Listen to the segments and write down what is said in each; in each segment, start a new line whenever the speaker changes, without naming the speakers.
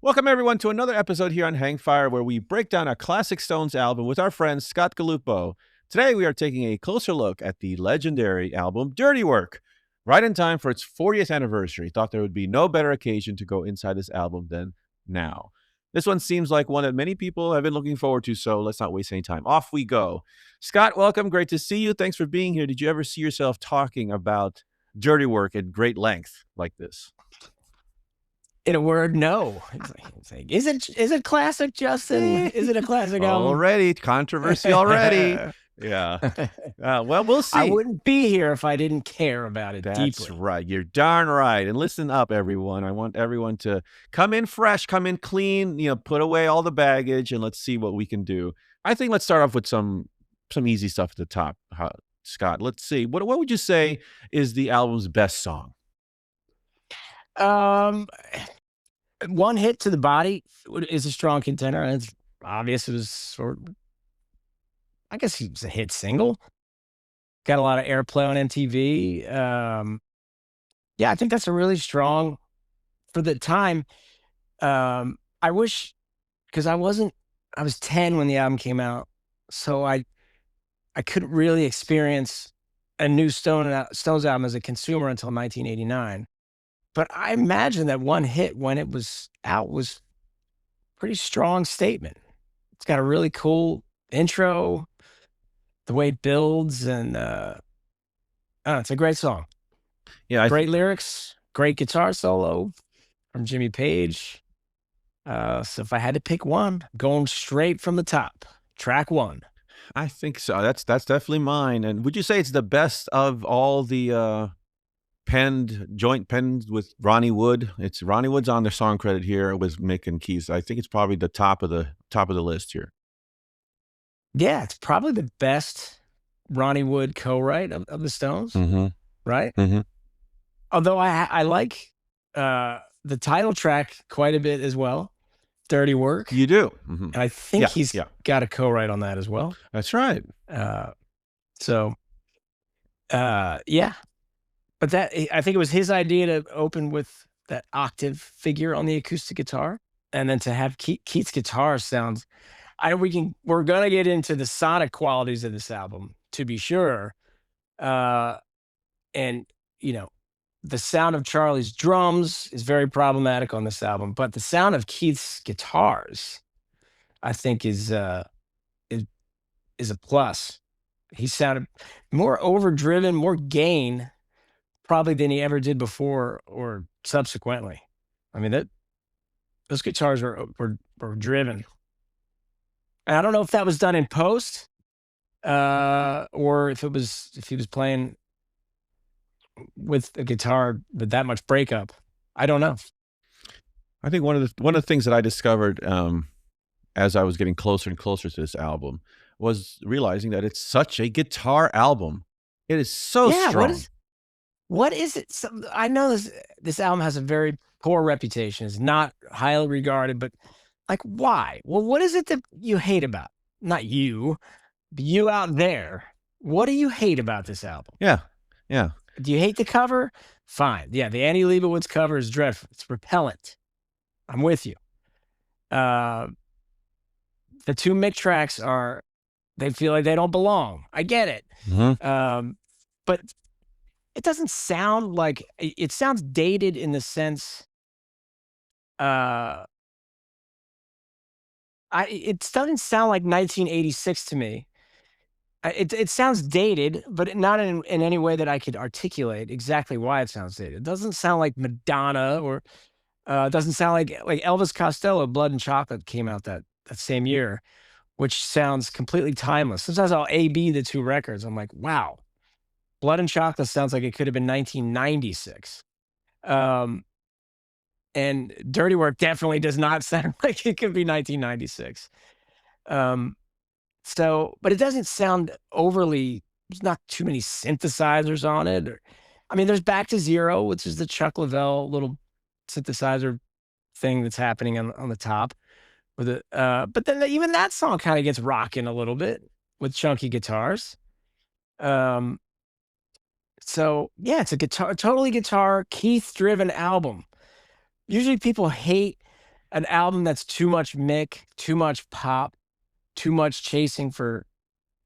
Welcome, everyone, to another episode here on Hang Fire, where we break down a classic Stones album with our friend Scott Galupo. Today, we are taking a closer look at the legendary album Dirty Work. Right in time for its 40th anniversary, thought there would be no better occasion to go inside this album than now. This one seems like one that many people have been looking forward to, so let's not waste any time. Off we go. Scott, welcome. Great to see you. Thanks for being here. Did you ever see yourself talking about Dirty Work at great length like this?
In a word, no. Is it classic, Justin? Is it a classic album?
Already, controversy already. Yeah. Well, we'll see.
I wouldn't be here if I didn't care about it deeply.
That's right. You're darn right. And listen up, everyone. I want everyone to come in fresh, come in clean, put away all the baggage, and let's see what we can do. I think let's start off with some easy stuff at the top. Scott, let's see. What would you say is the album's best song?
One Hit to the Body is a strong contender. And it's obvious it was I guess it was a hit single. Got a lot of airplay on MTV. Yeah, I think that's a really strong for the time. I wish, because I was 10 when the album came out, so I couldn't really experience a new Stones album as a consumer until 1989. But I imagine that One Hit, when it was out, was a pretty strong statement. It's got a really cool intro, the way it builds, and it's a great song.
Yeah,
great lyrics, great guitar solo from Jimmy Page. So if I had to pick one, going straight from the top, track one.
I think so. That's definitely mine. And would you say it's the best of all the joint penned with Ronnie Wood? It's Ronnie Wood's on the song credit here with Mick and Keith. I think it's probably the top of the list here.
Yeah, it's probably the best Ronnie Wood co-write of the Stones, right?
Mm-hmm.
Although I like the title track quite a bit as well, Dirty Work.
You do?
Mm-hmm. And I think he's got a co-write on that as well.
That's right.
Yeah. But I think it was his idea to open with that octave figure on the acoustic guitar, and then to have Keith's guitar sounds. We're gonna get into the sonic qualities of this album, to be sure, and the sound of Charlie's drums is very problematic on this album, but the sound of Keith's guitars, I think, is a plus. He sounded more overdriven, more gain, probably, than he ever did before or subsequently. I mean, those guitars were driven. And I don't know if that was done in post, or if he was playing with a guitar with that much breakup. I don't know.
I think one of the things that I discovered as I was getting closer and closer to this album was realizing that it's such a guitar album. It is so strong.
What is it? I know this album has a very poor reputation. It's not highly regarded, but why? Well, what is it that you hate about? Not you, but you out there. What do you hate about this album?
Yeah.
Do you hate the cover? Fine. Yeah, the Annie Leibovitz cover is dreadful. It's repellent. I'm with you. The two Mick tracks they feel like they don't belong. I get it.
Mm-hmm.
But it doesn't sound like it sounds dated in the sense. It doesn't sound like 1986 to me. It sounds dated, but not in any way that I could articulate exactly why it sounds dated. It doesn't sound like Madonna, or it doesn't sound like Elvis Costello. Blood and Chocolate came out that same year, which sounds completely timeless. Sometimes I'll A/B the two records. I'm like, wow. Blood and Chocolate sounds like it could have been 1996. And Dirty Work definitely does not sound like it could be 1996. But it doesn't sound overly, there's not too many synthesizers on it. There's Back to Zero, which is the Chuck Leavell little synthesizer thing that's happening on the top. But then even that song kind of gets rocking a little bit with chunky guitars. So yeah, it's totally guitar Keith driven album. Usually people hate an album that's too much Mick, too much pop, too much chasing for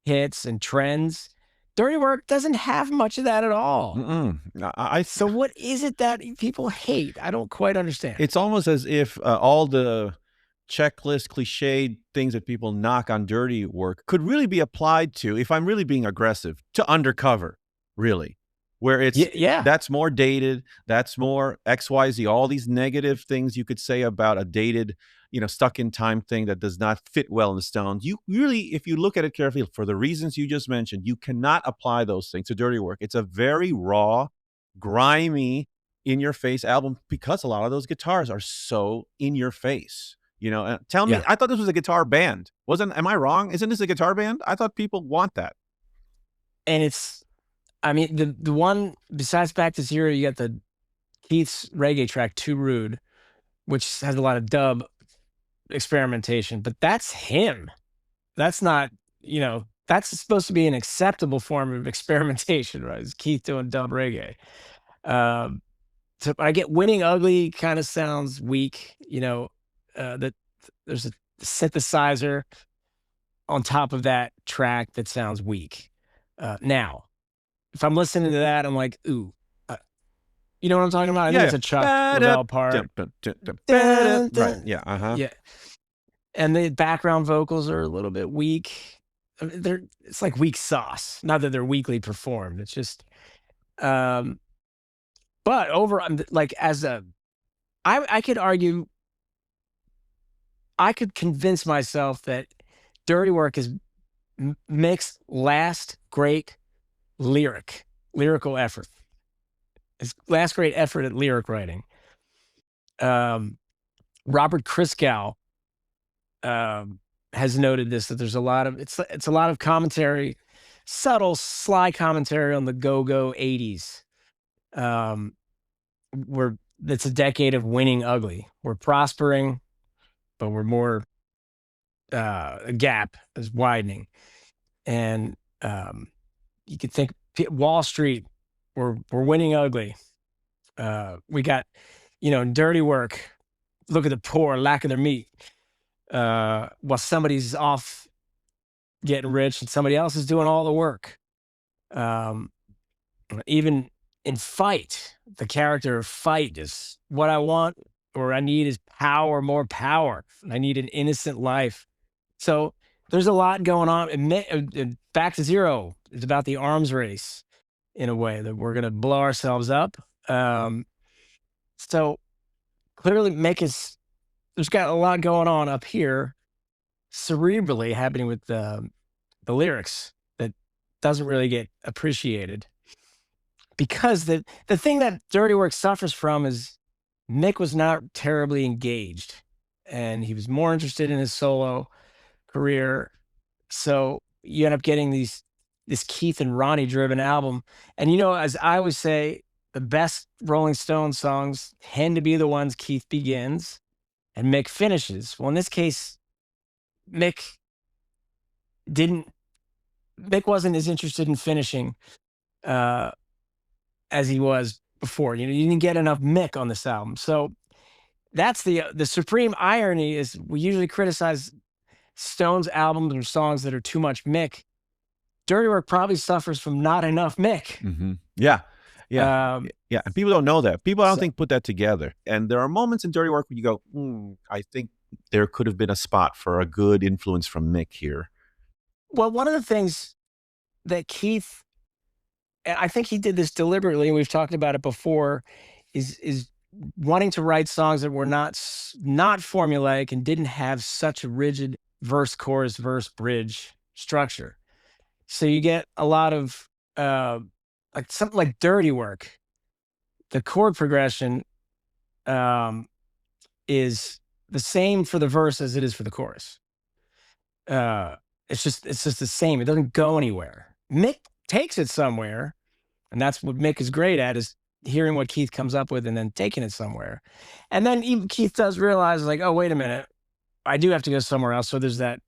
hits and trends. Dirty Work doesn't have much of that at all. So what is it that people hate? I don't quite understand.
It's almost as if all the checklist cliched things that people knock on Dirty Work could really be applied to, if I'm really being aggressive, to Undercover, really, where it's
Yeah.
that's more dated, that's more XYZ, all these negative things you could say about a dated, stuck in time thing that does not fit well in the Stones. You really, if you look at it carefully, for the reasons you just mentioned, you cannot apply those things to Dirty Work. It's a very raw, grimy, in your face album because a lot of those guitars are so in your face. Tell me,
Yeah.
I thought this was a guitar band. Am I wrong? Isn't this a guitar band? I thought people want that.
And it's, I mean, the one besides Back to Zero, you got the Keith's reggae track, Too Rude, which has a lot of dub experimentation, but that's him. That's not, that's supposed to be an acceptable form of experimentation, right? It's Keith doing dub reggae. So I get Winning Ugly kind of sounds weak, that there's a synthesizer on top of that track that sounds weak. Now, if I'm listening to that, I'm like, ooh, you know what I'm talking about? I think it's a Chuck Leavell part.
Right. Yeah.
Yeah. And the background vocals are a little bit weak. I mean, it's like weak sauce. Not that they're weakly performed. It's just, but like I could argue, I could convince myself that Dirty Work is Mick's last great lyrical effort. His last great effort at lyric writing. Robert Christgau has noted this, that there's a lot of it's a lot of commentary, subtle, sly commentary on the go-go 80s. Where it's a decade of winning ugly. We're prospering, but we're more a gap is widening. And you could think Wall Street, we're winning ugly. We got, Dirty Work. Look at the poor, lack of their meat. While somebody's off getting rich and somebody else is doing all the work. Even in Fight, the character of Fight is what I want or I need is power, more power. I need an innocent life. So there's a lot going on. And Back to Zero is about the arms race in a way that we're going to blow ourselves up. So clearly there's got a lot going on up here cerebrally happening with the lyrics that doesn't really get appreciated. Because the thing that Dirty Work suffers from is Mick was not terribly engaged and he was more interested in his solo career. So you end up getting this Keith and Ronnie driven album. And, as I always say, the best Rolling Stones songs tend to be the ones Keith begins and Mick finishes. Well, in this case, Mick wasn't as interested in finishing as he was before. You didn't get enough Mick on this album. So that's the supreme irony is we usually criticize Stones albums or songs that are too much Mick. Dirty Work probably suffers from not enough Mick.
Mm-hmm. Yeah. And people don't know that. People, I don't think, put that together. And there are moments in Dirty Work where you go, I think there could have been a spot for a good influence from Mick here.
Well, one of the things that Keith, and I think he did this deliberately, and we've talked about it before, is wanting to write songs that were not formulaic and didn't have such a rigid verse, chorus, verse, bridge structure. So you get a lot of like something like Dirty Work. The chord progression is the same for the verse as it is for the chorus. It's just the same. It doesn't go anywhere. Mick takes it somewhere, and that's what Mick is great at, is hearing what Keith comes up with and then taking it somewhere. And then even Keith does realize, like, oh, wait a minute, I do have to go somewhere else. So there's that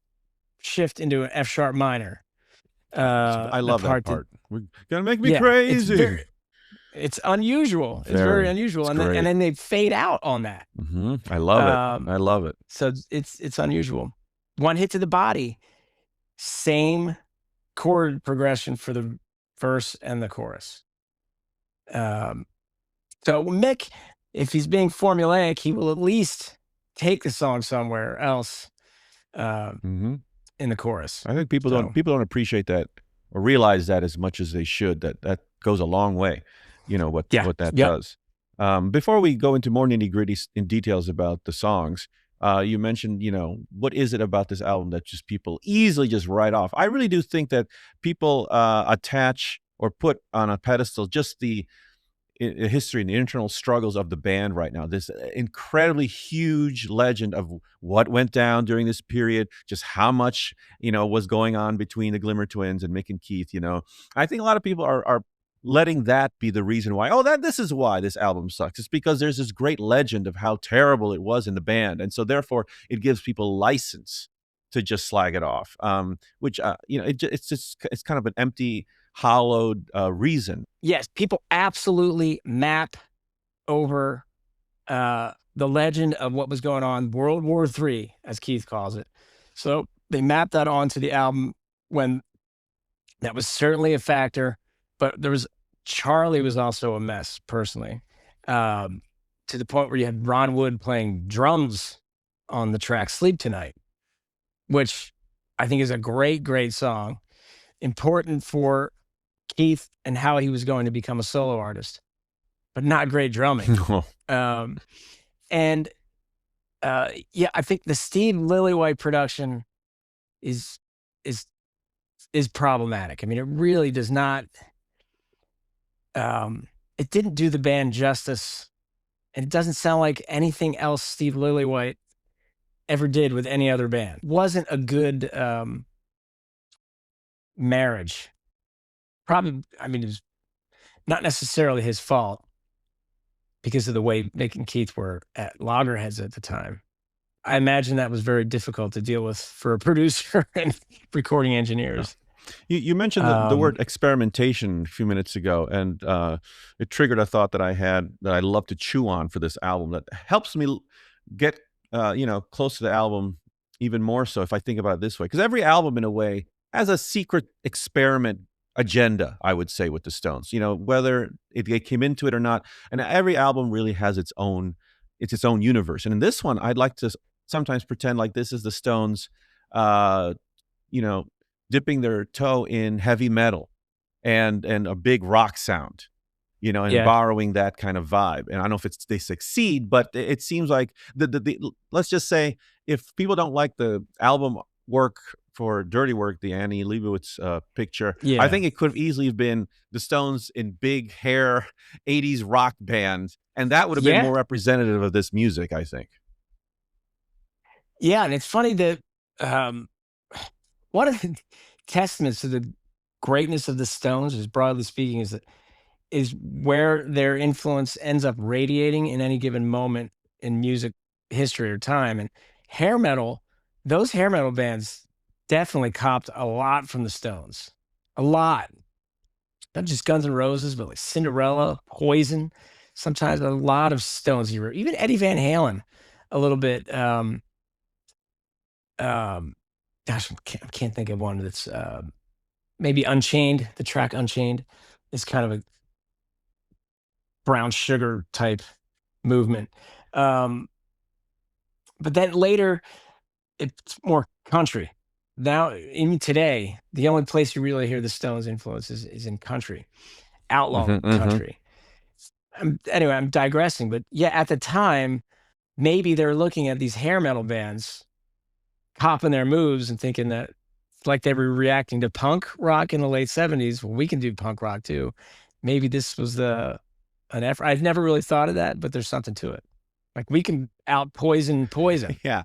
shift into an F sharp minor.
I love that part. We're gonna make me crazy.
It's unusual. It's very
Very.
unusual.
It's
And
great.
then they fade out on that.
I love it.
Um,
I love it.
so it's unusual. One hit to the body, same chord progression for the verse and the chorus. Um, so Mick, if he's being formulaic, he will at least take the song somewhere else
hmm
in the chorus.
I think people
So
don't appreciate that or realize that as much as they should. That goes a long way.
yeah,
What that
yep.
does. Before we go into more nitty gritty in details about the songs, you mentioned what is it about this album that just people easily just write off. I really do think that people attach or put on a pedestal just the history and the internal struggles of the band right now. This incredibly huge legend of what went down during this period, just how much was going on between the Glimmer Twins and Mick and Keith. I think a lot of people are letting that be the reason why. Oh, this is why this album sucks. It's because there's this great legend of how terrible it was in the band, and so therefore it gives people license to just slag it off. Which it's kind of an empty, hollowed reason.
Yes, people absolutely map over the legend of what was going on, World War III, as Keith calls it. So they mapped that onto the album when that was certainly a factor, but Charlie was also a mess personally, to the point where you had Ron Wood playing drums on the track Sleep Tonight, which I think is a great, great song, important for Keith and how he was going to become a solo artist, but not great drumming. Um, and yeah, I think the Steve Lillywhite production is is problematic. I mean, it really does not. It didn't do the band justice, and it doesn't sound like anything else Steve Lillywhite ever did with any other band. Wasn't a good marriage. Probably, I mean, it was not necessarily his fault because of the way Mick and Keith were at loggerheads at the time. I imagine that was very difficult to deal with for a producer and recording engineers.
You mentioned the word experimentation a few minutes ago, and it triggered a thought that I had that I love to chew on for this album that helps me get close to the album even more so if I think about it this way. Because every album, in a way, has a secret experiment agenda, I would say, with the Stones. Whether they came into it or not, and every album really has its own universe. And in this one, I'd like to sometimes pretend like this is the Stones, dipping their toe in heavy metal and a big rock sound, and
Yeah.
borrowing that kind of vibe. And I don't know if they succeed, but it seems like let's just say if people don't like the album work for Dirty Work, the Annie Leibovitz picture, I
Yeah.
think it could have easily been the Stones in big hair 80s rock band, and that would have been
Yeah.
more representative of this music, I think.
Yeah, and it's funny that one of the testaments to the greatness of the Stones, as broadly speaking, is where their influence ends up radiating in any given moment in music history or time. And hair metal, those hair metal bands definitely copped a lot from the Stones. A lot. Not just Guns N' Roses, but like Cinderella, Poison, sometimes a lot of Stones hero, even Eddie Van Halen, a little bit. Gosh, I can't think of one that's maybe Unchained. The track Unchained is kind of a brown sugar type movement. But then later, it's more country. Now, even today, the only place you really hear the Stones' influence is in country, outlaw country. Anyway, I'm digressing, but yeah, at the time, maybe they're looking at these hair metal bands copping their moves and thinking that like they were reacting to punk rock in the late 70s. Well, we can do punk rock too. Maybe this was an effort. I've never really thought of that, but there's something to it. Like we can out poison.
Yeah.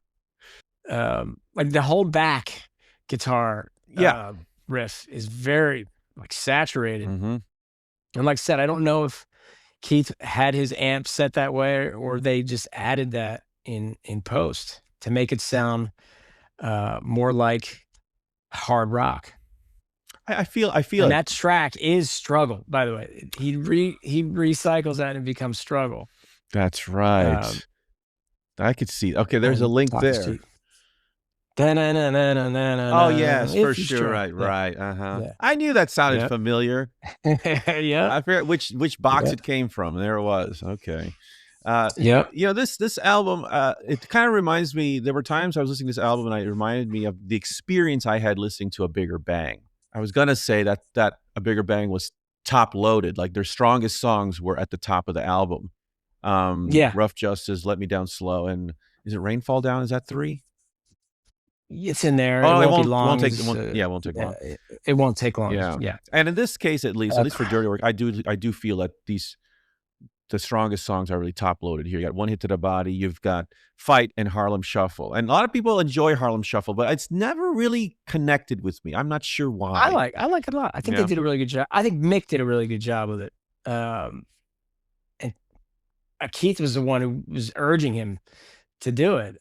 Like the whole back guitar
Yeah.
riff is very like saturated.
Mm-hmm.
And like I said, I don't know if Keith had his amp set that way or they just added that in post to make it sound more like hard rock.
I feel
And
it.
that track is Struggle, by the way. He recycles that and becomes Struggle.
That's right.
Um,
I could see. Okay, there's a
and
link
Talk is
there.
cheap. Da-na-na-na-na-na-na,
Oh yes, for
if you
sure.
struggle.
Right,
Yeah.
right. Uh-huh.
Yeah.
I knew that sounded
Yep.
familiar.
Yep.
I forget which box
Yep.
it came from. There it was. Okay.
Yep.
This album, it kind of reminds me. There were times I was listening to this album, and it reminded me of the experience I had listening to A Bigger Bang. I was gonna say that A Bigger Bang was top loaded, like their strongest songs were at the top of the album.
Yeah.
Rough Justice, Let Me Down Slow, and is it Rain Fall Down? Is that 3?
It's in there. It
Oh,
won't be long.
it won't take long.
It won't take long.
Yeah.
Yeah.
And in this case, at
Uh,
least for Dirty Work, I do feel that the strongest songs are really top loaded here. You got One Hit to the Body, you've got Fight and Harlem Shuffle. And a lot of people enjoy Harlem Shuffle, but it's never really connected with me. I'm not sure why.
I like it a lot. I think
Yeah.
they did a really good job. I think Mick did a really good job with it. And Keith was the one who was urging him to do it.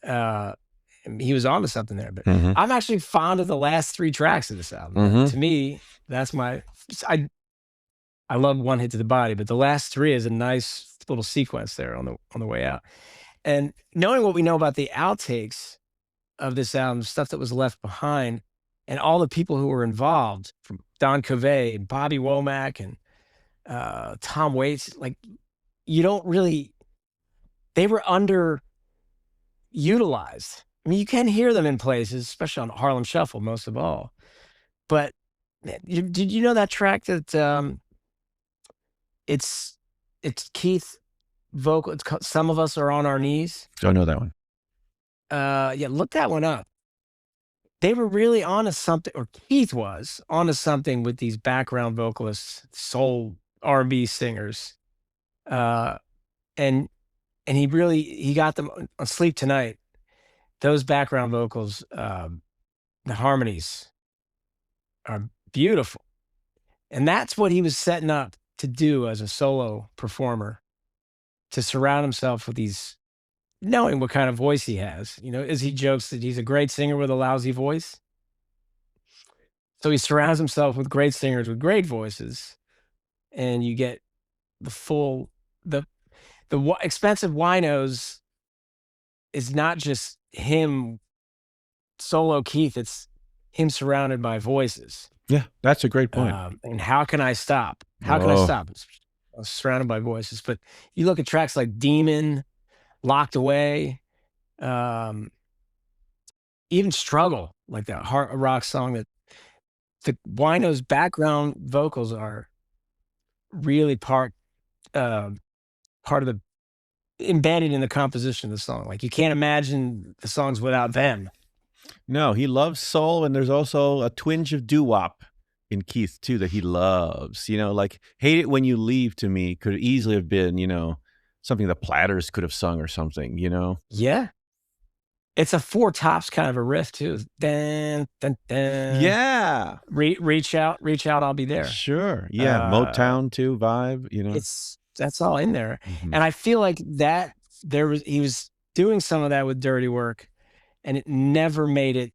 He was onto something there. But
Mhm.
I'm actually fond of the last 3 tracks of this album.
Mhm.
To me, that's I love One Hit to the Body, but the last 3 is a nice little sequence there on the way out. And knowing what we know about the outtakes of this album, stuff that was left behind, and all the people who were involved, from Don Covey, Bobby Womack, and Tom Waits, like you don't really, they were underutilized. I mean, you can hear them in places, especially on Harlem Shuffle, most of all. But man, did you know that track that it's Keith vocal? It's called "Some of Us Are on Our Knees."
Don't know that one.
Yeah, look that one up. They were really onto something, or Keith was onto something with these background vocalists, soul R&B singers, and he got them on Sleep Tonight. Those background vocals, the harmonies are beautiful, and that's what he was setting up to do as a solo performer, to surround himself with these, knowing what kind of voice he has. As he jokes that he's a great singer with a lousy voice. So he surrounds himself with great singers with great voices, and you get the full, the expensive winos is not just him solo Keith, it's him surrounded by voices.
Yeah, that's a great point.
And How Can I Stop? How Can I
Oh.
Stop? It's surrounded by voices. But you look at tracks like Demon, Locked Away, even Struggle, like that hard rock song, that the wino's background vocals are really part of the embedded in the composition of the song. Like you can't imagine the songs without them.
No, he loves soul, and there's also a twinge of doo-wop in Keith too that he loves. Like Hate It When You Leave to me could easily have been, something the Platters could have sung or something,
Yeah. It's a Four Tops kind of a riff too. Dun, dun, dun.
Yeah.
Reach out, I'll be there.
Sure. Yeah. Motown too vibe,
That's all in there.
Mhm.
And I feel like that he was doing some of that with Dirty Work, and it never made it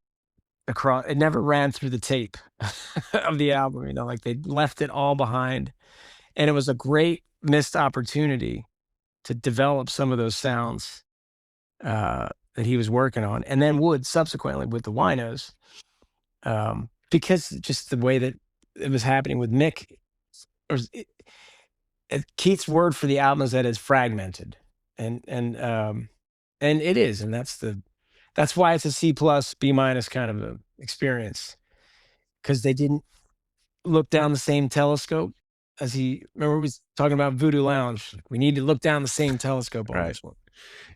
across. It never ran through the tape of the album, like they left it all behind. And it was a great missed opportunity to develop some of those sounds that he was working on, and then would subsequently with the winos, because just the way that it was happening with Mick, or Keith's word for the album is that it's fragmented, and it is, and that's why it's a C+, B- kind of a experience, because they didn't look down the same telescope as remember we was talking about Voodoo Lounge. We need to look down the same telescope on this one.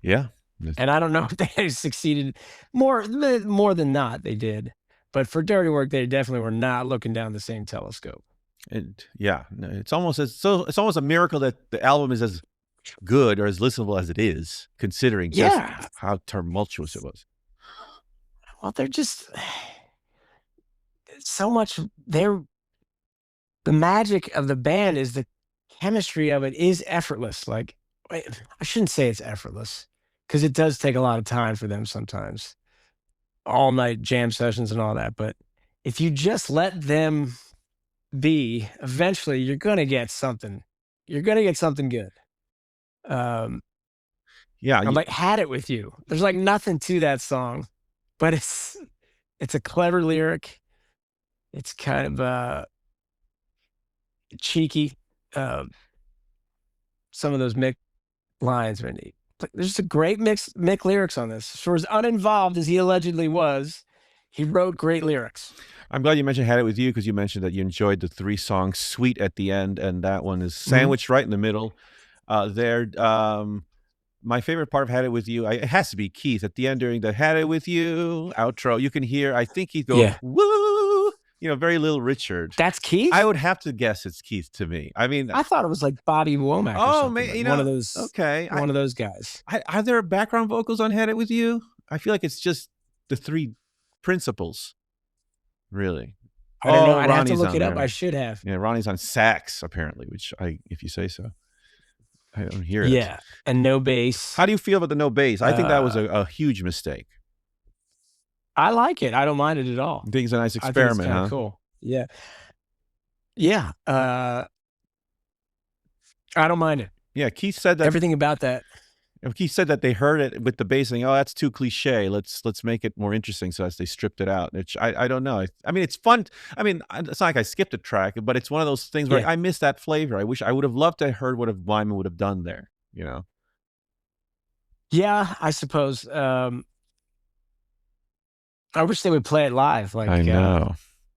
Yeah.
And I don't know if they succeeded more than not. They did, but for Dirty Work, they definitely were not looking down the same telescope.
It's almost a miracle that the album is as good or as listenable as it is, considering just how tumultuous it was.
Well, they're just so much. The magic of the band is the chemistry of it is effortless. Like, I shouldn't say it's effortless, because it does take a lot of time for them sometimes, all night jam sessions and all that. But if you just let them B, eventually you're gonna get something. You're gonna get something good.
Yeah,
I'm like, Had It With You. There's like nothing to that song, but it's a clever lyric. It's kind of cheeky. Um, some of those Mick lines are neat. There's a great Mick lyrics on this. For as uninvolved as he allegedly was, he wrote great lyrics.
I'm glad you mentioned Had It With You, because you mentioned that you enjoyed the 3 song suite at the end, and that one is sandwiched right in the middle. There, my favorite part of Had It With You, it has to be Keith at the end during the Had It With You outro. You can hear, I think he'd go,
Yeah,
woo, very Little Richard.
that's Keith.
I would have to guess it's Keith to me. I mean,
I thought it was like Bobby Womack or
oh,
something,
man,
like one of those,
okay.
one of those guys.
Are there background vocals on Had It With You? I feel like it's just the 3 principals, really.
I don't know.
Oh,
I'd have to
Ronnie's
look
on
it up.
there.
I should have.
Yeah, Ronnie's on sax, apparently, which if you say so. I don't hear it.
Yeah, and no bass.
How do you feel about the no bass? I think that was a huge mistake.
I like it. I don't mind it at all.
I think it's a nice
I think it's
experiment,
kind
huh?
of cool. Yeah, yeah. I don't mind it.
Yeah, Keith said that.
Everything about that.
Keith said that they heard it with the bass and, oh, that's too cliche. Let's make it more interesting. So as they stripped it out, which I don't know. I mean, it's fun. I mean, it's not like I skipped a track, but it's one of those things where
Yeah.
I miss that flavor. I would have loved to have heard what Wyman would have done there.
Yeah, I suppose. I wish they would play it live. Like,
I know.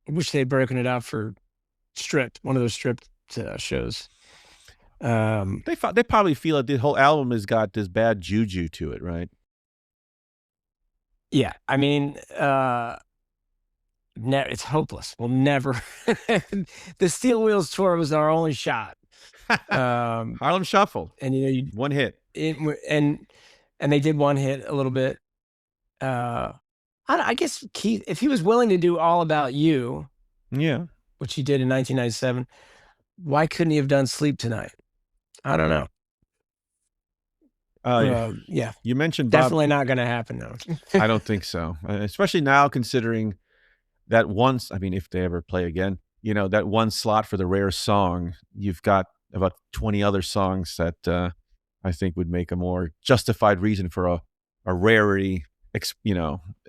I wish they'd broken it out for one of those stripped shows.
They probably feel that the whole album has got this bad juju to it, right?
Yeah, I mean, it's hopeless. We'll never. The Steel Wheels tour was our only shot.
Harlem Shuffle,
and
one hit,
and they did one hit a little bit. I guess Keith, if he was willing to do All About You,
yeah,
which he did in 1997, why couldn't he have done Sleep Tonight? I don't know. Yeah,
you mentioned
definitely not going to happen though.
I don't think so, especially now considering that once. I mean, if they ever play again, that one slot for the rare song, you've got about 20 other songs that I think would make a more justified reason for a rarity,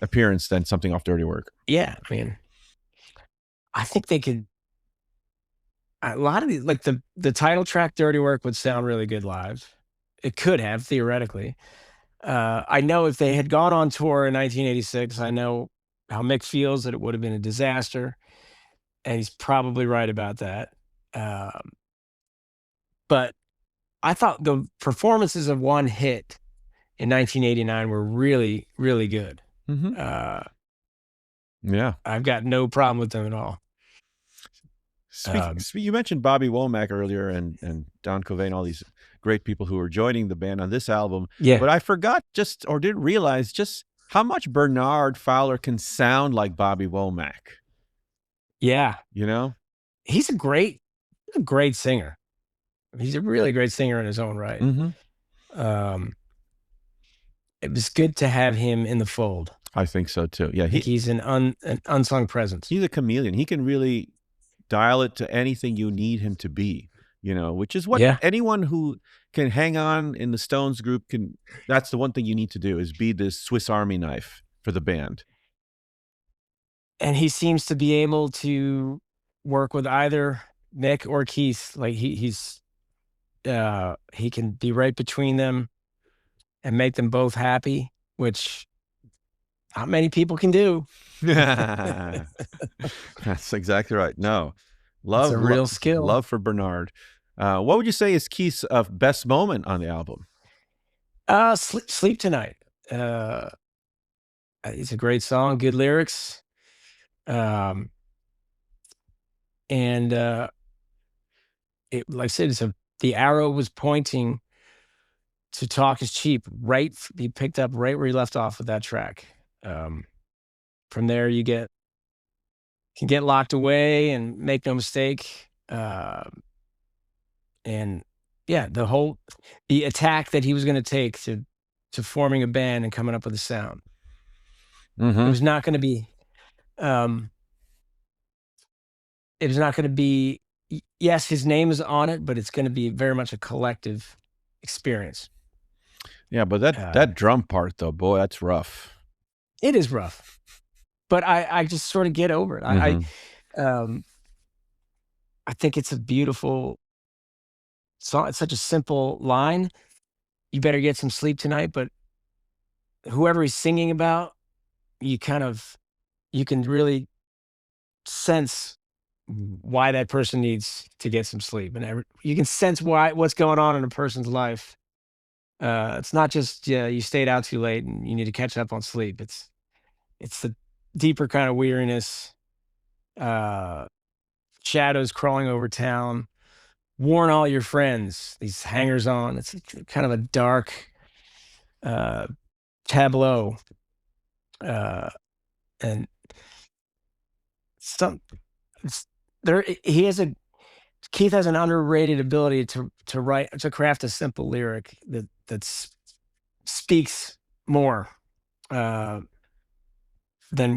appearance than something off Dirty Work.
Yeah, I mean, I think they could. A lot of these, like the title track, "Dirty Work," would sound really good live. It could have, theoretically. I know if they had gone on tour in 1986, I know how Mick feels that it would have been a disaster, and he's probably right about that. But I thought the performances of One Hit in 1989 were really, really good.
Mm-hmm. Yeah,
I've got no problem with them at all.
You mentioned Bobby Womack earlier and Don Covey and all these great people who were joining the band on this album.
Yeah.
But I forgot didn't realize just how much Bernard Fowler can sound like Bobby Womack.
Yeah.
He's
a great singer. He's a really great singer in his own right.
Mm-hmm.
It was good to have him in the fold.
I think so too. Yeah.
He's an unsung presence.
He's a chameleon. He can really dial it to anything you need him to be, which is what anyone who can hang on in the Stones group can. That's the one thing you need to do, is be this Swiss Army knife for the band.
And he seems to be able to work with either Mick or Keith. Like he can be right between them and make them both happy, which not many people can do.
That's exactly right. No,
it's a real skill.
Love for Bernard. What would you say is Keith's best moment on the album?
Sleep Tonight. It's a great song, good lyrics. And it, like I said, the arrow was pointing to Talk Is Cheap. Right, he picked up right where he left off with that track. From there, you can get locked away and Make No Mistake. And yeah, the attack that he was going to take to forming a band and coming up with a sound.
Mm-hmm.
It was not going to be It's not going to be, yes, his name is on it, but it's going to be very much a collective experience.
Yeah, but that drum part though, boy, that's rough.
It is rough, but I just sort of get over it. I think it's a beautiful song. It's such a simple line. You better get some sleep tonight, but whoever he's singing about, you can really sense why that person needs to get some sleep, and you can sense what's going on in a person's life. It's not just you stayed out too late and you need to catch up on sleep. It's the deeper kind of weariness, uh, shadows crawling over town. Warn all your friends. These hangers on. It's kind of a dark tableau, and some there he has a Keith has an underrated ability to craft a simple lyric that speaks more than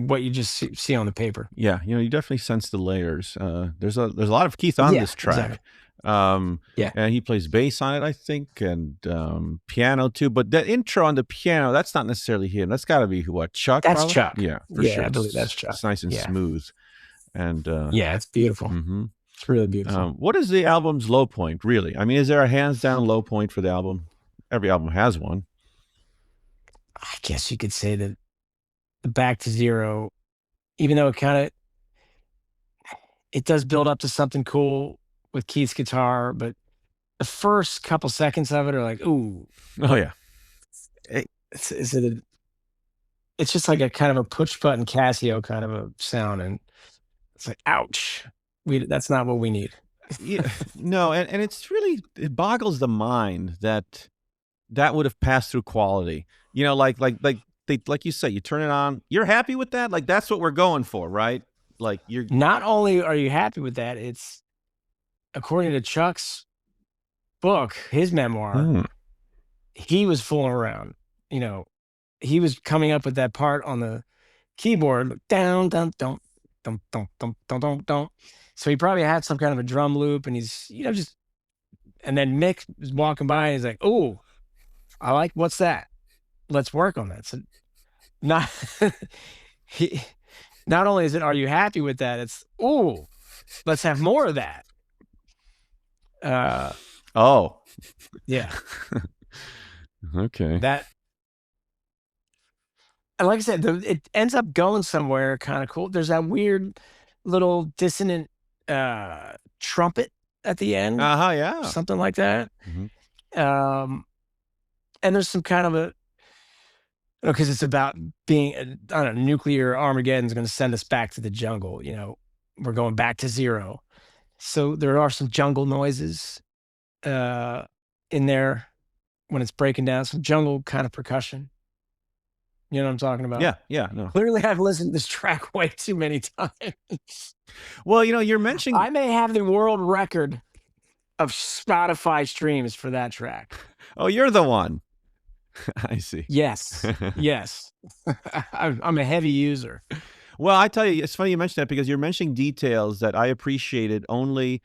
what you just see on the paper.
Yeah, you definitely sense the layers. There's a lot of Keith on this track.
Exactly.
And he plays bass on it, I think, and piano too. But that intro on the piano, that's not necessarily him. That's got to be what, Chuck?
That's
probably?
Chuck.
Yeah, for
Yeah,
sure.
I believe that's Chuck.
It's nice and smooth. And
yeah, it's beautiful. It's really beautiful.
What is the album's low point, really? I mean, is there a hands down low point for the album? Every album has one.
I guess you could say that the Back to Zero, even though it does build up to something cool with Keith's guitar, but the first couple seconds of it are like, ooh.
Oh yeah.
It's just like a kind of a push button Casio kind of a sound, and it's like, ouch. That's not what we need.
Yeah, no, and it boggles the mind that would have passed through quality. Like you say, you turn it on, you're happy with that? Like that's what we're going for, right? Like you're
not only are you happy with that, it's according to Chuck's book, his memoir, he was fooling around. He was coming up with that part on the keyboard, down, down, down, down, down, down, down, down, down. So he probably had some kind of a drum loop, and he's just. And then Mick was walking by, and he's like, "Oh, I like what's that? Let's work on that." So not not only is it, are you happy with that? It's, oh, let's have more of that.
Oh,
yeah.
Okay.
That, and like I said, it ends up going somewhere kind of cool. There's that weird little dissonant trumpet at the end.
Yeah.
Something like that. And there's some kind of because it's about being, I don't know, nuclear Armageddon is going to send us back to the jungle. We're going back to zero. So there are some jungle noises in there when it's breaking down, some jungle kind of percussion. You know what I'm talking about?
Yeah, no.
Clearly, I've listened to this track way too many times.
Well, you're mentioning,
I may have the world record of Spotify streams for that track.
Oh, you're the one. I see.
Yes. Yes. I'm a heavy user.
Well, I tell you, it's funny you mentioned that because you're mentioning details that I appreciated only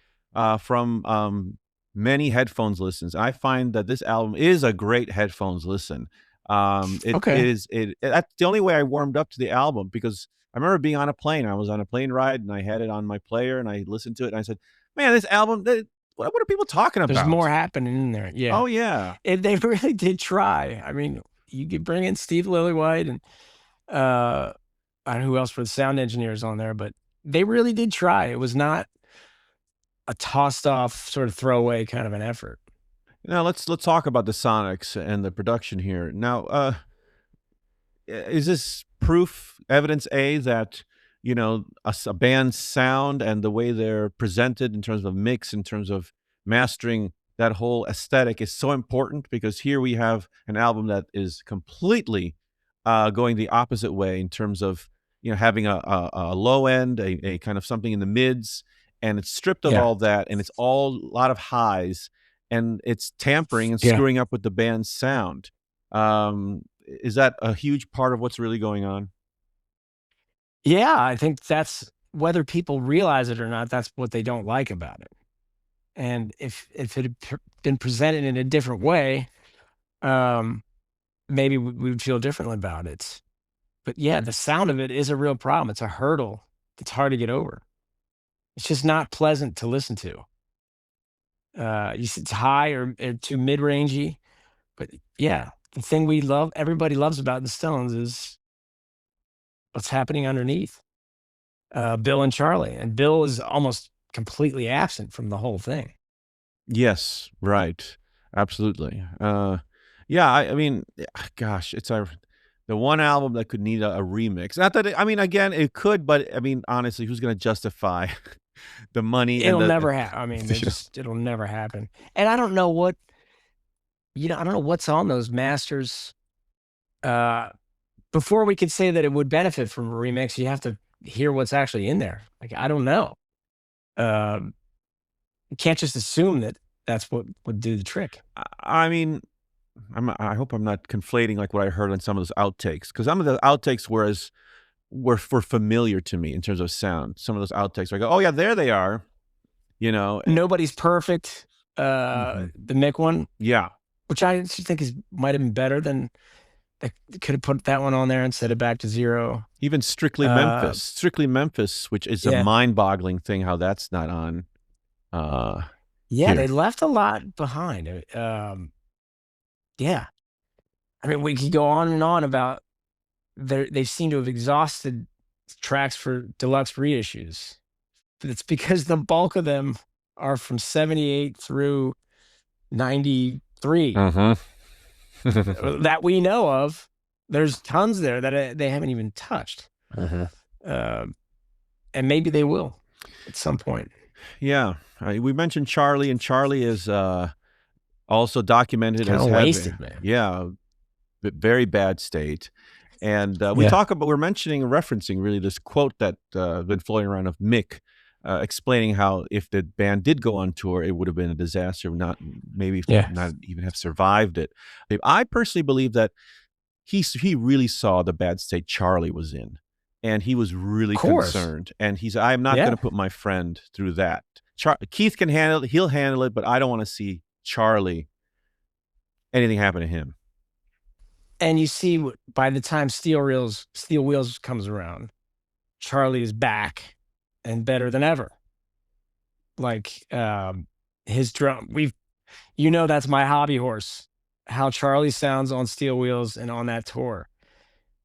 from many headphones listens. I find that this album is a great headphones listen. That's the only way I warmed up to the album, because I remember being on a plane. I was on a plane ride and I had it on my player and I listened to it and I said, man, this album, what are people talking about?
There's more happening in there. Yeah.
Oh, yeah.
They really did try. I mean, you could bring in Steve Lillywhite and I don't know who else were the sound engineers on there, but they really did try. It was not a tossed off sort of throwaway kind of an effort.
Now let's talk about the sonics and the production here. Now, is this proof, evidence A, that a band's sound and the way they're presented in terms of mix, in terms of mastering, that whole aesthetic is so important? Because here we have an album that is completely going the opposite way in terms of having a low end, a kind of something in the mids, and it's stripped of all that, and it's all a lot of highs, and it's tampering and screwing up with the band's sound. Is that a huge part of what's really going on?
Yeah, I think that's whether people realize it or not, that's what they don't like about it. And if it had been presented in a different way, maybe we would feel differently about it. But yeah, the sound of it is a real problem. It's a hurdle that's hard to get over. It's just not pleasant to listen to. It's high or too mid-rangey. But yeah, the thing everybody loves about the Stones is what's happening underneath. Bill and Charlie. And Bill is almost completely absent from the whole thing.
Yes, right. Absolutely. Yeah, I mean, gosh, it's the one album that could need a remix. Not that I mean, again, it could, but I mean, honestly, who's going to justify the money and
It'll
the
never happen. I mean, it'll never happen. And I don't know what, I don't know what's on those masters. Before we could say that it would benefit from a remix, you have to hear what's actually in there. Like, I don't know. You can't just assume that that's what would do the trick.
I mean, I hope I'm not conflating like what I heard on some of those outtakes, because some of the outtakes were familiar to me in terms of sound. Some of those outtakes, I go, oh yeah, there they are.
Nobody's perfect. The Mick one,
yeah,
which I think might have been better than they could have put that one on there and set it back to 0.
Even Strictly Memphis, which is a mind-boggling thing how that's not on.
Yeah, they left a lot behind. Yeah, I mean, we could go on and on about they seem to have exhausted tracks for deluxe reissues. But it's because the bulk of them are from 78 through 93 that we know of. There's tons there that they haven't even touched. And maybe they will at some point.
Yeah. We mentioned Charlie, and Charlie is also documented
as wasted,
man. Yeah, very bad state. And we're referencing really this quote that been floating around of Mick explaining how if the band did go on tour, it would have been a disaster, not even have survived it. I personally believe that he really saw the bad state Charlie was in, and he was really concerned. And I'm not going to put my friend through that. Keith can handle it; he'll handle it, but I don't want to see Charlie anything happen to him.
And you see, by the time Steel Wheels comes around, Charlie is back and better than ever. Like his drum, that's my hobby horse. How Charlie sounds on Steel Wheels and on that tour.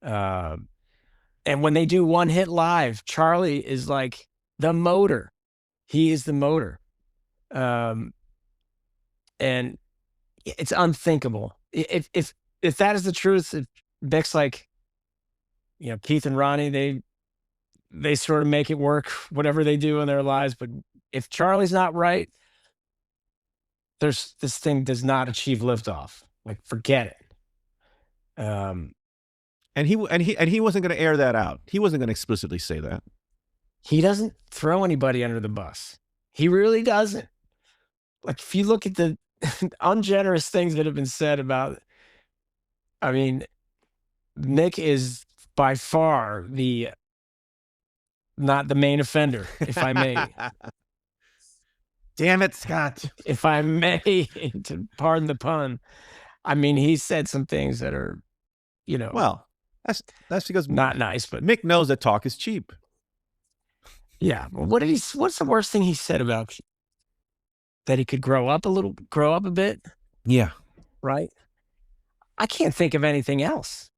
And when they do One Hit Live, Charlie is like the motor. He is the motor. And it's unthinkable. If that is the truth, if Beck's like, Keith and Ronnie, they sort of make it work, whatever they do in their lives. But if Charlie's not right, this thing does not achieve liftoff. Like, forget it.
And he wasn't going to air that out. He wasn't going to explicitly say that.
He doesn't throw anybody under the bus. He really doesn't. Like, if you look at the ungenerous things that have been said about, I mean, Mick is by far not the main offender, if I may.
Damn it, Scott.
If I may, to pardon the pun. I mean, he said some things that are,
well, that's because
not nice, but
Mick knows that talk is cheap.
Yeah. Well, what's the worst thing he said about that he could grow up a bit?
Yeah.
Right. I can't think of anything else.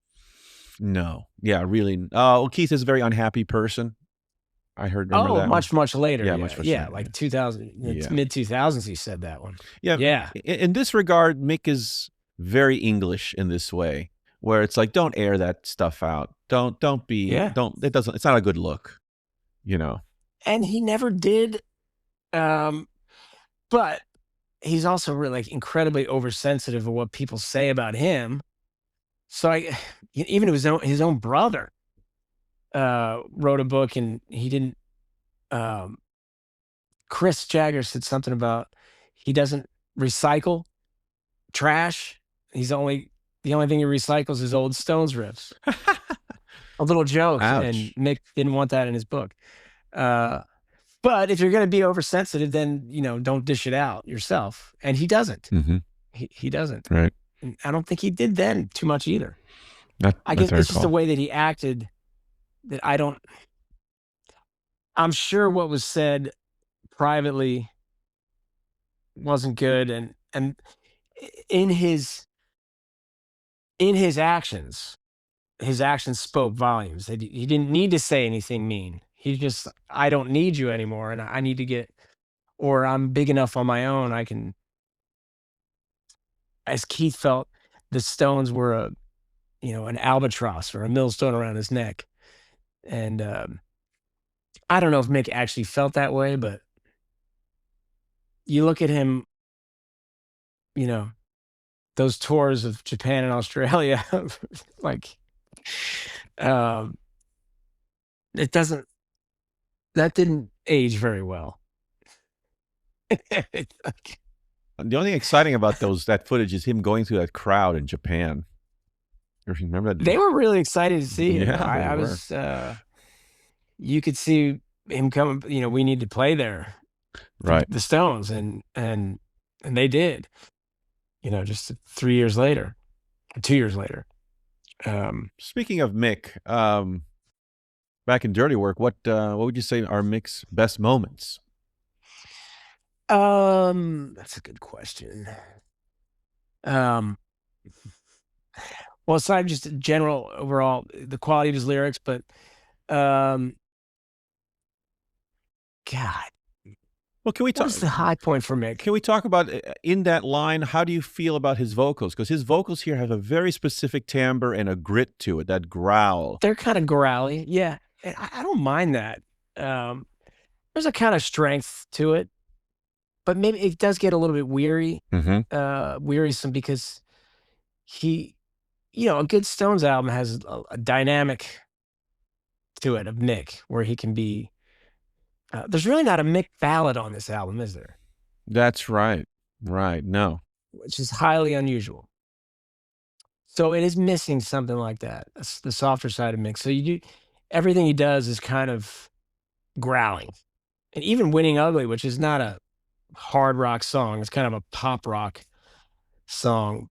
No. Yeah, really. Well, Keith is a very unhappy person. I heard. That
much later.
Yeah, much later.
Like 2000, mid 2000s. He said that one.
Yeah,
yeah.
In this regard, Mick is very English in this way, where it's like, don't air that stuff out. Don't be.
Yeah.
It doesn't. It's not a good look.
And he never did. But he's also really incredibly oversensitive of what people say about him. So even his own brother wrote a book, and he didn't. Chris Jagger said something about he doesn't recycle trash. The only thing he recycles is old Stones riffs. A little joke.
Ouch.
And Mick didn't want that in his book. But if you're going to be oversensitive, then don't dish it out yourself. And he doesn't.
Mm-hmm.
He doesn't.
Right.
And I don't think he did then too much either. I
That's
guess
I
it's just the
recall.
way that he acted that I don't. I'm sure what was said privately wasn't good, and in his actions, his actions spoke volumes. He didn't need to say anything mean. He just, I don't need you anymore, and I need to get, or I'm big enough on my own. I can, as Keith felt, the Stones were an albatross or a millstone around his neck, and I don't know if Mick actually felt that way, but you look at him, you know, those tours of Japan and Australia, like, um, it doesn't, that didn't age very well. Like,
The only thing exciting about that footage is him going through that crowd in Japan. Remember that?
they were really excited to see him. Though.
Yeah, they
I
were.
was, you could see him coming. We need to play there,
Right.
the Stones, and they did. Just 3 years later, 2 years later.
Speaking of Mick, back in Dirty Work, what would you say are Mick's best moments?
That's a good question. Well, aside just general overall the quality of his lyrics, but God,
Well, can we
what
talk?
is the high point for Mick?
Can we talk about in that line? How do you feel about his vocals? Because his vocals here have a very specific timbre and a grit to it, that growl.
They're kind of growly, yeah. And I don't mind that. There's a kind of strength to it, but maybe it does get a little bit wearisome because a good Stones album has a dynamic to it of Mick, where he can be. There's really not a Mick ballad on this album, is there?
That's right. Right. No.
Which is highly unusual. So it is missing something like that. That's the softer side of Mick. So everything he does is kind of growling, and even "Winning Ugly," which is not a hard rock song, it's kind of a pop rock song,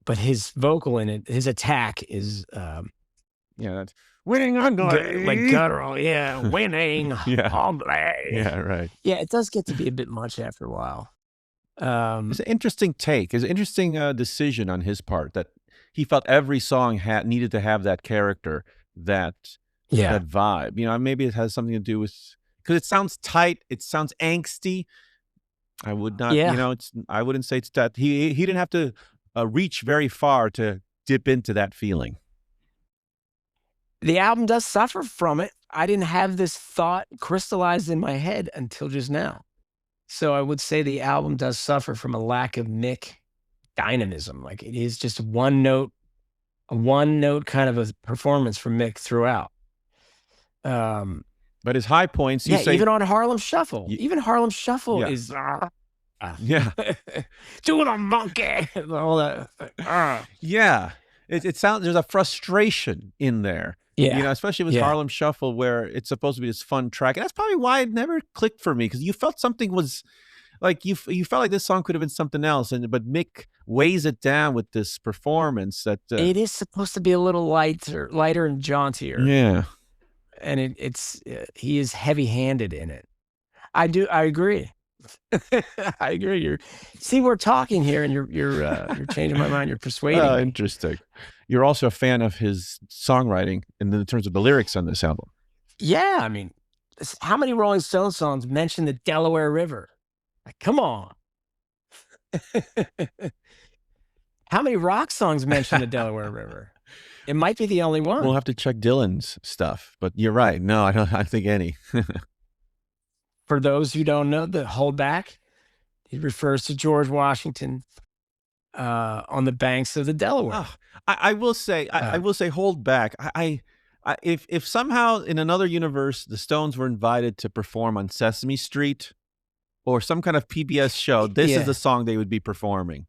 but his vocal in it, his attack is
that's Winning Ugly,
like guttural. Yeah, winning ugly.
Yeah, right.
Yeah, it does get to be a bit much after a while.
It's an interesting take. It's an interesting decision on his part that he felt every song needed to have that character, that vibe. Maybe it has something to do with, because it sounds tight, it sounds angsty. I would not, I wouldn't say it's that he didn't have to reach very far to dip into that feeling.
The album does suffer from it. I didn't have this thought crystallized in my head until just now. So I would say the album does suffer from a lack of Mick dynamism. Like, it is just a one note kind of a performance from Mick throughout.
But his high points,
even on Harlem Shuffle, is doing a monkey, all that.
Yeah, it sounds, there's a frustration in there.
Yeah,
especially with Harlem Shuffle, where it's supposed to be this fun track, and that's probably why it never clicked for me, because you felt something was like you felt like this song could have been something else, but Mick weighs it down with this performance that
it is supposed to be a little lighter and jauntier.
Yeah,
and he is heavy-handed in it. I agree. I agree. We're talking here, and you're changing my mind. You're persuading me.
Interesting. You're also a fan of his songwriting in terms of the lyrics on this album.
Yeah, I mean, how many Rolling Stones songs mention the Delaware River? Like, come on. How many rock songs mention the Delaware River? It might be the only one.
We'll have to check Dylan's stuff, but you're right. No, I don't think any.
For those who don't know, the Hold Back, it refers to George Washington on the banks of the Delaware.
I will say, Hold Back. If somehow in another universe the Stones were invited to perform on Sesame Street or some kind of PBS show, this is the song they would be performing.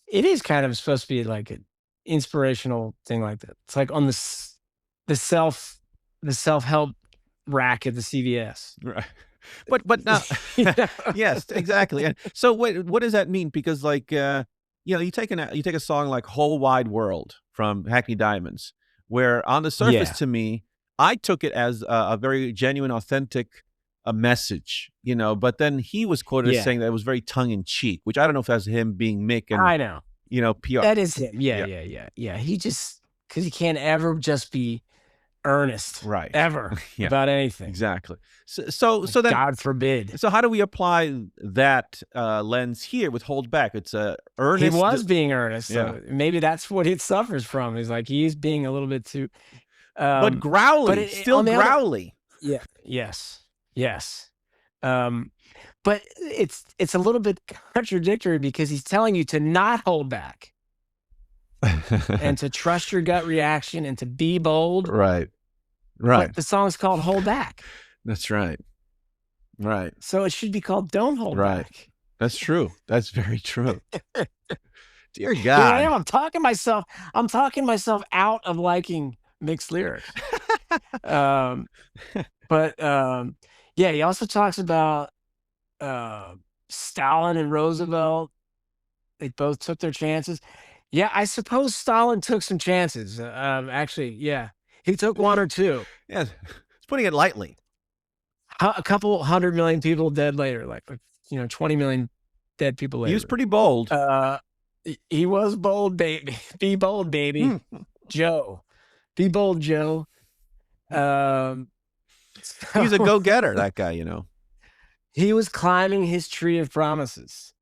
It is kind of supposed to be like an inspirational thing like that. It's like on the self-help rack at the CVS.
Right. But now, yes, exactly. And so what does that mean? Because like you take a song like "Whole Wide World" from Hackney Diamonds, where on the surface
Yeah,
to me, I took it as a very genuine, authentic a message, but then he was quoted as
yeah,
saying that it was very tongue in cheek, which I don't know if that's him being Mick and
I know.
PR.
That is him. Yeah,
Yeah,
yeah, yeah, yeah. He just because he can't ever just be earnest
right.
ever
Yeah,
about anything.
exactly. So
Like,
then
God forbid.
so how do we apply that lens here with Hold Back? It's a
He
earnest.
was being earnest,
Yeah,
so maybe that's what it suffers from. He's like he's being a little bit too,
but
but
growly, still
on the other,
growly.
yeah, yes, yes, um, but it's a little bit contradictory because he's telling you to not hold back and to trust your gut reaction and to be bold.
Right, right.
But the song's called "Hold Back,"
That's right, right,
so it should be called "Don't Hold
right.
Back."
That's true. That's very true. Dear
Here I
God.
am. I'm talking myself out of liking mixed lyrics. Um, but yeah, he also talks about uh, Stalin and Roosevelt. They both took their chances. Yeah, I suppose Stalin took some chances. Actually, yeah, he took one or two.
Yeah, it's putting it lightly.
A couple 100 million people dead later, like 20 million dead people
He was
later.
pretty bold.
He was bold, baby. Be bold, baby. Joe. Be bold, Joe.
He's a
So
go-getter, that guy,
he was climbing his tree of promises.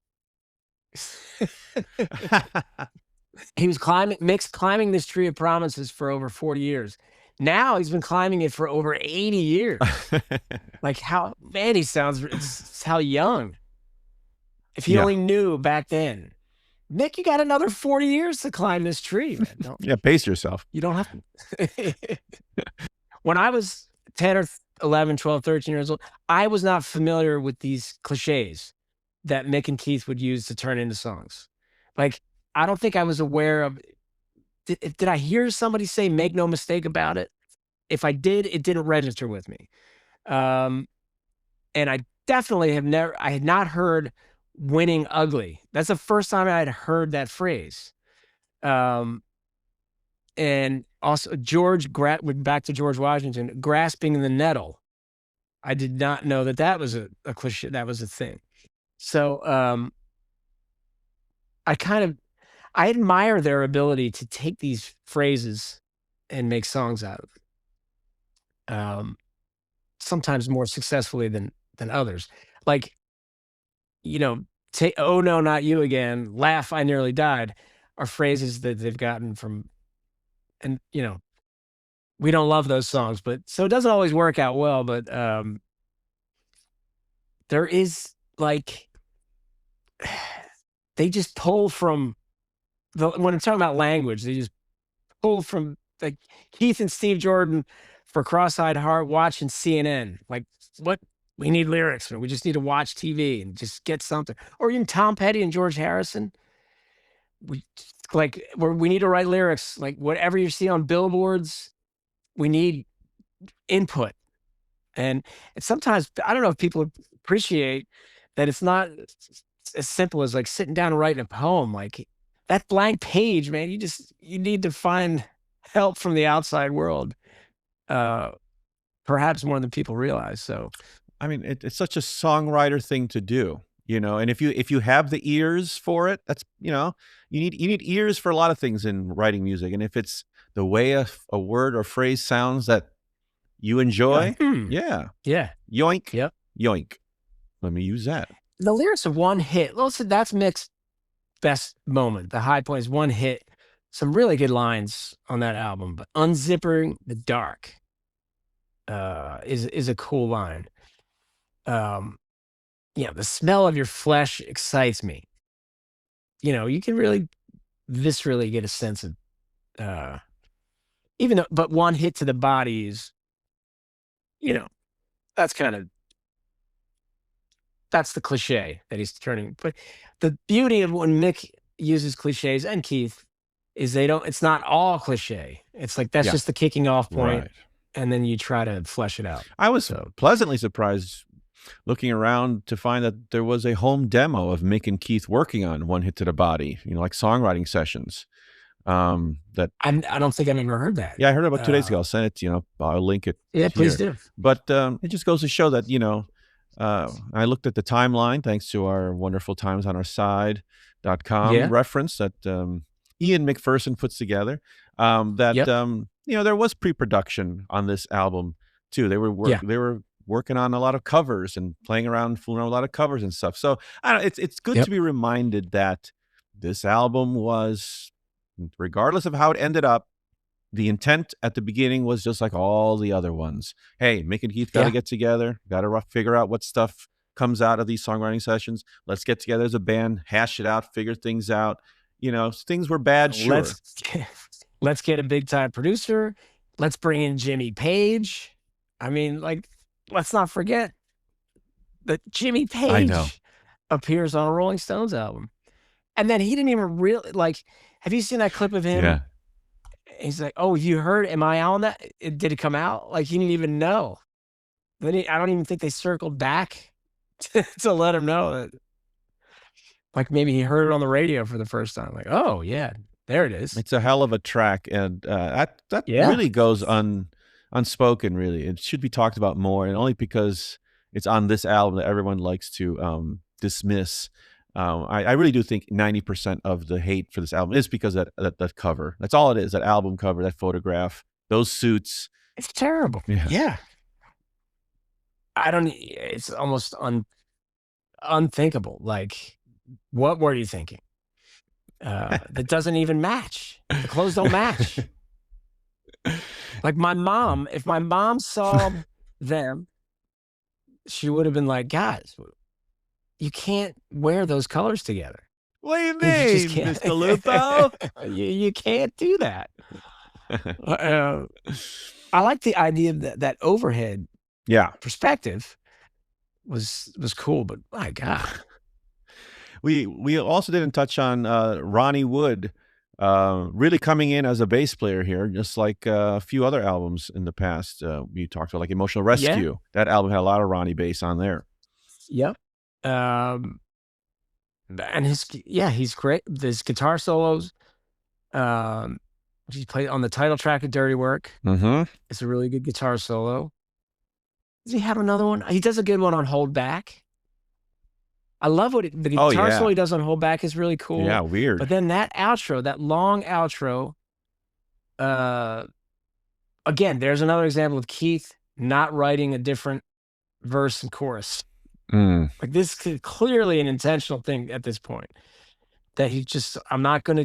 He was climbing this tree of promises for over 40 years. Now he's been climbing it for over 80 years. Like man, he sounds, it's how young. If he
Yeah.
only knew back then. Nick, you got another 40 years to climb this tree, man.
Yeah, pace yourself.
You don't have to. When I was 10 or 11, 12, 13 years old, I was not familiar with these cliches that Mick and Keith would use to turn into songs. Like, I don't think I was aware of. Did I hear somebody say, make no mistake about it? If I did, it didn't register with me. And I definitely I had not heard winning ugly. That's the first time I had heard that phrase. And also back to George Washington, grasping the nettle. I did not know that was a cliche. That was a thing. So I admire their ability to take these phrases and make songs out of them. Sometimes more successfully than others. Like, "Oh no, not you again," "Laugh, I nearly died," are phrases that they've gotten from, and we don't love those songs, but so it doesn't always work out well. But there is like they just pull from when I'm talking about language, they just pull from like Keith and Steve Jordan for Cross-Eyed Heart watching CNN. Like, what? We need lyrics. We just need to watch TV and just get something. Or even Tom Petty and George Harrison. We need to write lyrics. Like, whatever you see on billboards, we need input. And sometimes I don't know if people appreciate that it's not as simple as like sitting down and writing a poem. Like that blank page, man, you need to find help from the outside world. Perhaps more than people realize. So
I mean, it's such a songwriter thing to do, and if you have the ears for it, that's, you need ears for a lot of things in writing music. And if it's the way a word or phrase sounds that you enjoy, yeah. Yoink.
Yep.
Yoink. Let me use that.
The lyrics of One Hit. Listen, that's Mick's best moment. The high point is One Hit. Some really good lines on that album, but "Unzipping the Dark" is a cool line. "The smell of your flesh excites me." You can really viscerally get a sense of but "One hit to the body" is, that's that's the cliche that he's turning. But the beauty of when Mick uses cliches, and Keith, is it's not all cliche. It's like that's
Yeah.
just the kicking off point.
Right.
and then you try to flesh it out.
I was
So
pleasantly surprised looking around to find that there was a home demo of Mick and Keith working on One Hit to the Body, like songwriting sessions. That
I don't think I've ever heard that.
Yeah, I heard about 2 days ago. I'll send it to you. I'll link it
Yeah, please
here.
do.
But it just goes to show that, I looked at the timeline thanks to our wonderful Times on Our Side.com
Yeah.
reference that Ian McPherson puts together. There was pre-production on this album too. They were working on a lot of covers and playing around, fooling around with a lot of covers and stuff. So I don't know, it's good to be reminded that this album was, regardless of how it ended up, the intent at the beginning was just like all the other ones. Hey, Mick and Keith got to get together, got to figure out what stuff comes out of these songwriting sessions. Let's get together as a band, hash it out, figure things out. Things were bad, sure.
Let's get a big time producer. Let's bring in Jimmy Page. I mean, let's not forget that Jimmy Page appears on a Rolling Stones album. And then he didn't even really, have you seen that clip of him?
Yeah.
He's like, "Oh, you heard? Am I on that? Did it come out?" He didn't even know. Then I don't even think they circled back to let him know that, maybe he heard it on the radio for the first time. Oh yeah, there it is.
It's a hell of a track, and that really goes unspoken. Really, it should be talked about more, and only because it's on this album that everyone likes to dismiss. I really do think 90% of the hate for this album is because of that cover. That's all it is. That album cover, that photograph, those suits.
It's terrible. Yeah. It's almost unthinkable. What were you thinking? That doesn't even match. The clothes don't match. My mom, if my mom saw them, she would have been like, "Guys, you can't wear those colors together."
What do you mean, Mr. Galupo?
You can't do that. I like the idea of that overhead perspective was cool, but my God.
We also didn't touch on Ronnie Wood really coming in as a bass player here, just like a few other albums in the past. We talked about Emotional Rescue.
Yeah.
That album had a lot of Ronnie bass on there.
Yep. And he's great. His guitar solos, he played on the title track of Dirty Work. It's a really good guitar solo. Does he have another one? He does a good one on Hold Back. I love the guitar solo he does on Hold Back is really cool.
Yeah, weird.
But then that outro, that long outro, again, there's another example of Keith not writing a different verse and chorus. This is clearly an intentional thing at this point, that he just, I'm not going to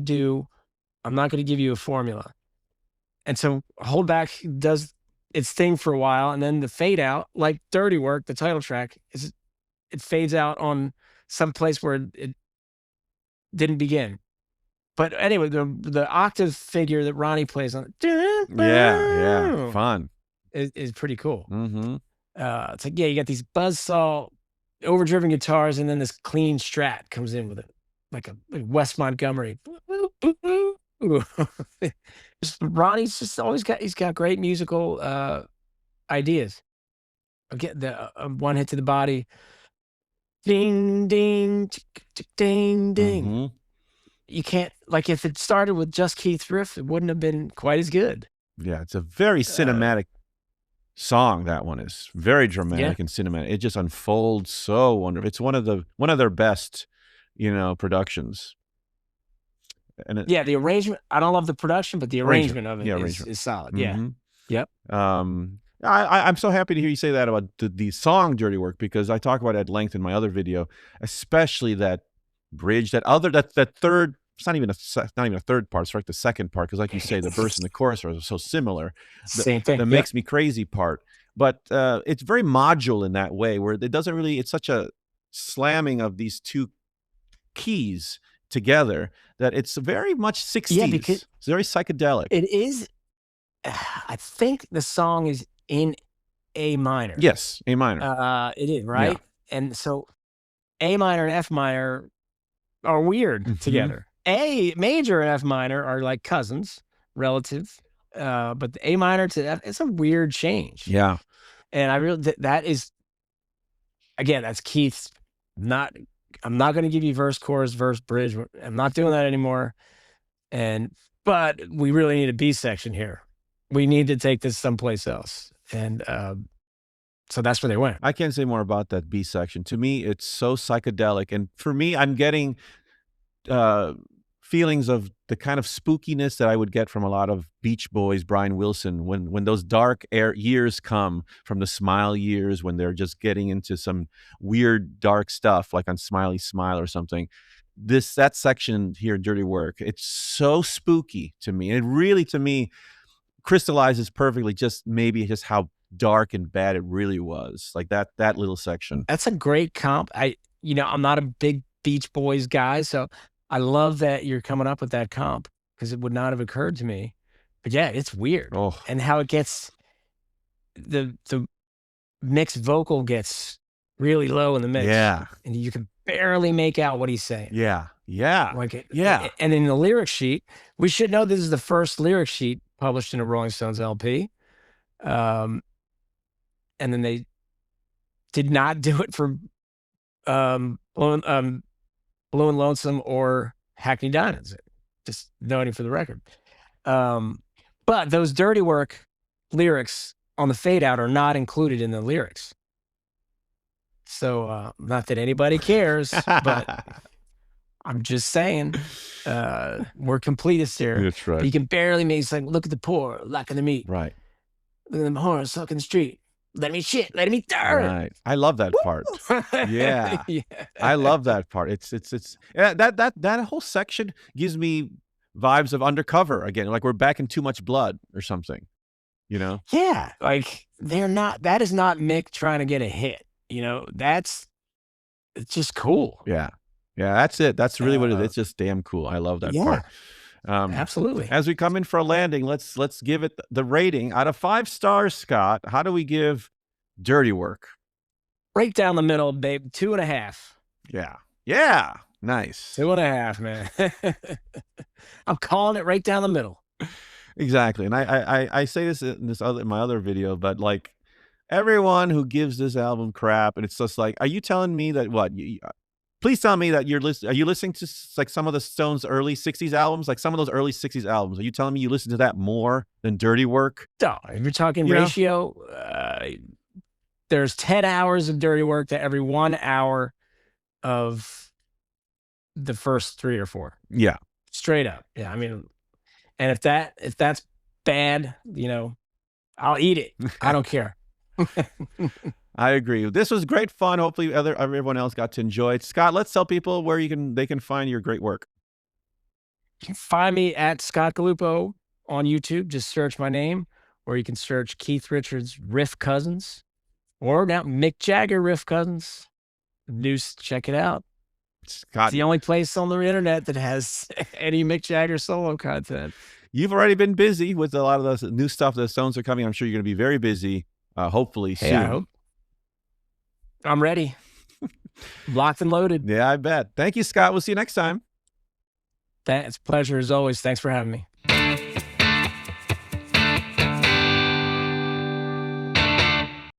give you a formula. And so Hold Back does its thing for a while, and then the fade out, like Dirty Work, the title track, it fades out on some place where it didn't begin. But anyway, the octave figure that Ronnie plays on it,
fun,
is pretty cool. It's you got these buzzsaw overdriven guitars, and then this clean strat comes in with it, like Wes Montgomery. Ronnie's just always he's got great musical ideas. Again, the One Hit to the Body, ding ding tick, tick, ding ding. You can't, if it started with just Keith's riff, it wouldn't have been quite as good.
Yeah, it's a very cinematic song. That one is very dramatic and cinematic. It just unfolds so wonderful. It's one of their best, productions. And
the arrangement, I don't love the production, but the arrangement of it is solid. Yep.
I'm so happy to hear you say that about the song Dirty Work, because I talk about it at length in my other video, especially that bridge, that third. It's not even a third part. It's the second part, because, like you say, the verse and the chorus are so similar.
Same thing.
The makes me crazy part, but it's very modular in that way, where it doesn't really. It's such a slamming of these two keys together that it's very much 60s. Yeah, because it's very psychedelic.
It is. I think the song is in A minor.
Yes, A minor.
It is, right? Yeah. And so A minor and F minor are weird together. A major and F minor are like cousins, relatives. But the A minor to F, it's a weird change.
Yeah.
And I really, that is, again, that's Keith's. I'm not going to give you verse, chorus, verse, bridge. I'm not doing that anymore. But we really need a B section here. We need to take this someplace else. And so that's where they went.
I can't say more about that B section. To me, it's so psychedelic. And for me, I'm getting feelings of the kind of spookiness that I would get from a lot of Beach Boys, Brian Wilson, when those dark years come from the Smile years, when they're just getting into some weird dark stuff like on Smiley Smile or something. That section here, Dirty Work, it's so spooky to me. And it really, to me, crystallizes perfectly just how dark and bad it really was. Like that little section.
That's a great comp. I'm not a big Beach Boys guy, so I love that you're coming up with that comp because it would not have occurred to me. But yeah, it's weird.
Oh.
And how it gets, the mixed vocal gets really low in the mix.
Yeah.
And you can barely make out what he's saying.
Yeah. Yeah.
Yeah. And in the lyric sheet, we should know this is the first lyric sheet published in a Rolling Stones LP. And then they did not do it for Blue and Lonesome or Hackney Diamonds. Just noting for the record. But those Dirty Work lyrics on the fade out are not included in the lyrics. So not that anybody cares, but I'm just saying we're completists here.
That's right.
But you can barely make it's like, look at the poor, lacking the meat.
Right.
Look at them horns sucking the street. Let me shit. Let me dirt.
Right. I love that part. Yeah.
Yeah.
I love that part. It's that whole section gives me vibes of Undercover again. Like we're back in Too Much Blood or something, you know?
Yeah. Like that is not Mick trying to get a hit. It's just cool.
Yeah. Yeah. That's it. That's really what it is. It's just damn cool. I love that part.
Absolutely.
As we come in for a landing, let's give it the rating out of 5 stars. Scott, how do we give Dirty Work?
Right down the middle, babe. 2.5.
Yeah. Yeah. Nice.
2.5, man. I'm calling it right down the middle.
Exactly. And I say this in my other video, but like everyone who gives this album crap, and it's just like, are you telling me that please tell me that are you listening to like some of the Stones' early 60s albums? Like some of those early 60s albums. Are you telling me you listen to that more than Dirty Work?
No, if you're talking ratio, there's 10 hours of Dirty Work to every 1 hour of the first 3 or 4.
Yeah.
Straight up. Yeah. I mean, and if that's bad, I'll eat it. I don't care.
I agree. This was great fun. Hopefully everyone else got to enjoy it. Scott, let's tell people where they can find your great work.
You can find me at Scott Galupo on YouTube. Just search my name, or you can search Keith Richards Riff Cousins, or now Mick Jagger Riff Cousins. Check it out.
Scott,
it's the only place on the internet that has any Mick Jagger solo content.
You've already been busy with a lot of the new stuff that the Stones are coming. I'm sure you're going to be very busy. Hopefully soon.
I hope. I'm ready. Locked and loaded.
Yeah, I bet. Thank you, Scott. We'll see you next time.
It's a pleasure as always. Thanks for having me.